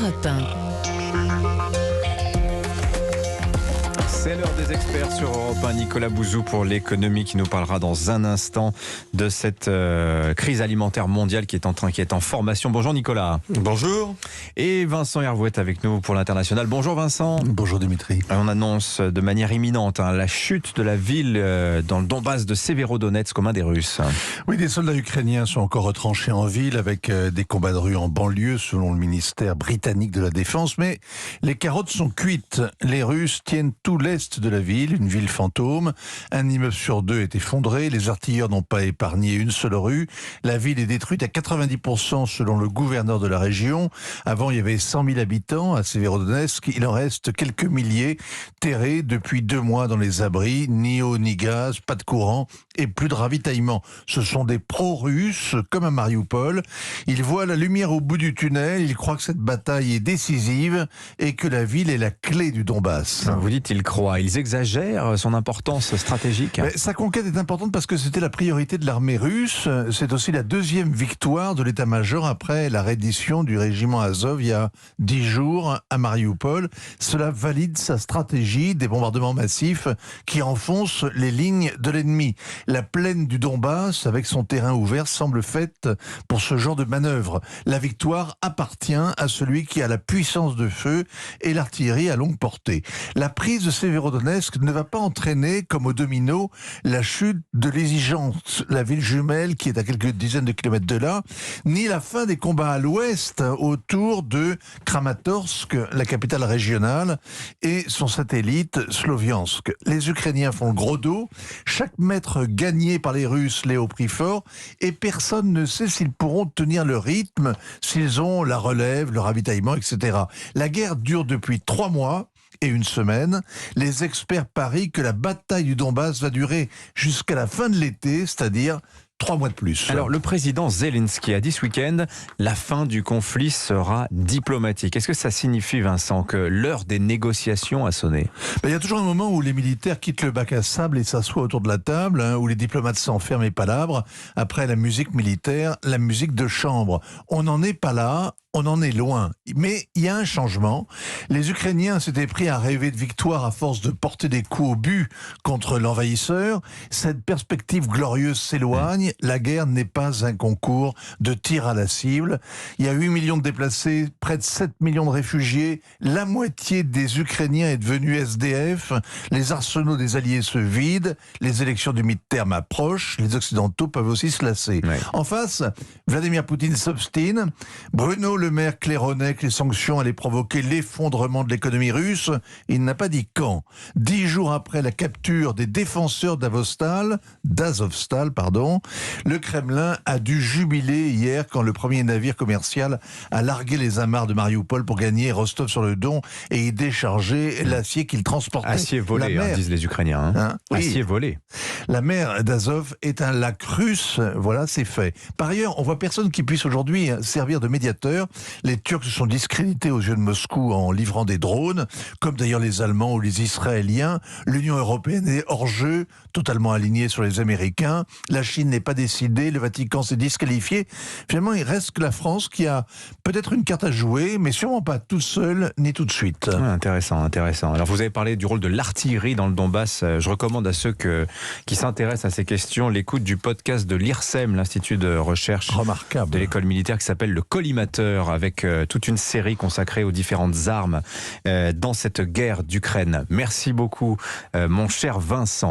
Europe 1. C'est l'heure des experts sur Europe 1. Nicolas Bouzou pour l'économie qui nous parlera dans un instant de cette crise alimentaire mondiale qui est en formation. Bonjour Nicolas. Bonjour. Et Vincent Hervouet avec nous pour l'international. Bonjour Vincent. Bonjour Dimitri. On annonce de manière imminente la chute de la ville dans le Donbass de Severodonetsk aux mains des Russes. Oui, des soldats ukrainiens sont encore retranchés en ville avec des combats de rue en banlieue selon le ministère britannique de la Défense. Mais les carottes sont cuites. Les Russes tiennent tout l'est de la ville, une ville fantôme. Un immeuble sur deux est effondré. Les artilleurs n'ont pas épargné une seule rue. La ville est détruite à 90% selon le gouverneur de la région. Avant, il y avait 100 000 habitants à Severodonetsk. Il en reste quelques milliers terrés depuis 2 mois dans les abris. Ni eau ni gaz, pas de courant et plus de ravitaillement. Ce sont des pro-russes comme à Mariupol. Ils voient la lumière au bout du tunnel. Ils croient que cette bataille est décisive et que la ville est la clé du Donbass. Vous dites ils croient. Ils exagèrent son importance stratégique. Mais sa conquête est importante parce que c'était la priorité de l'armée russe. C'est aussi la 2e victoire de l'état-major après la reddition du régiment Azov il y a 10 jours à Mariupol. Cela valide sa stratégie des bombardements massifs qui enfoncent les lignes de l'ennemi. La plaine du Donbass, avec son terrain ouvert, semble faite pour ce genre de manœuvre. La victoire appartient à celui qui a la puissance de feu et l'artillerie à longue portée. La prise de Severodonetsk ne va pas entraîner, comme au domino, la chute de l'Exigence, la ville jumelle qui est à quelques dizaines de kilomètres de là, ni la fin des combats à l'ouest autour de Kramatorsk, la capitale régionale, et son satellite Sloviansk. Les Ukrainiens font le gros dos, chaque mètre gagné par les Russes l'est au prix fort, et personne ne sait s'ils pourront tenir le rythme, s'ils ont la relève, le ravitaillement, etc. La guerre dure depuis 3 mois, et 1 semaine. Les experts parient que la bataille du Donbass va durer jusqu'à la fin de l'été, c'est-à-dire 3 mois de plus. Alors, le président Zelensky a dit ce week-end la fin du conflit sera diplomatique. Est-ce que ça signifie, Vincent, que l'heure des négociations a sonné ? Il y a toujours un moment où les militaires quittent le bac à sable et s'assoient autour de la table, où les diplomates s'enferment et palabrent. Après la musique militaire, la musique de chambre. On n'en est pas là. On en est loin. Mais il y a un changement. Les Ukrainiens s'étaient pris à rêver de victoire à force de porter des coups au but contre l'envahisseur. Cette perspective glorieuse s'éloigne. La guerre n'est pas un concours de tir à la cible. Il y a 8 millions de déplacés, près de 7 millions de réfugiés. La moitié des Ukrainiens est devenue SDF. Les arsenaux des alliés se vident. Les élections du mi-terme approchent. Les Occidentaux peuvent aussi se lasser. Ouais. En face, Vladimir Poutine s'obstine. Bruno Le Maire claironnait que les sanctions allaient provoquer l'effondrement de l'économie russe. Il n'a pas dit quand. 10 jours après la capture des défenseurs d'Azovstal, le Kremlin a dû jubiler hier quand le premier navire commercial a largué les amarres de Mariupol pour gagner Rostov-sur-le-Don et y décharger l'acier qu'il transportait. Acier volé, disent les Ukrainiens. Oui. Acier volé. La mer d'Azov est un lac russe, voilà, c'est fait. Par ailleurs, on voit personne qui puisse aujourd'hui servir de médiateur. Les Turcs se sont discrédités aux yeux de Moscou en livrant des drones, comme d'ailleurs les Allemands ou les Israéliens. L'Union européenne est hors jeu, totalement alignée sur les Américains. La Chine n'est pas décidée, le Vatican s'est disqualifié. Finalement, il reste que la France qui a peut-être une carte à jouer, mais sûrement pas tout seul ni tout de suite. Ouais, intéressant. Alors, vous avez parlé du rôle de l'artillerie dans le Donbass. Je recommande à ceux qui s'intéressent à ces questions l'écoute du podcast de l'IRSEM, l'Institut de recherche remarquable de l'école militaire, qui s'appelle Le Collimateur, avec toute une série consacrée aux différentes armes dans cette guerre d'Ukraine. Merci beaucoup, mon cher Vincent.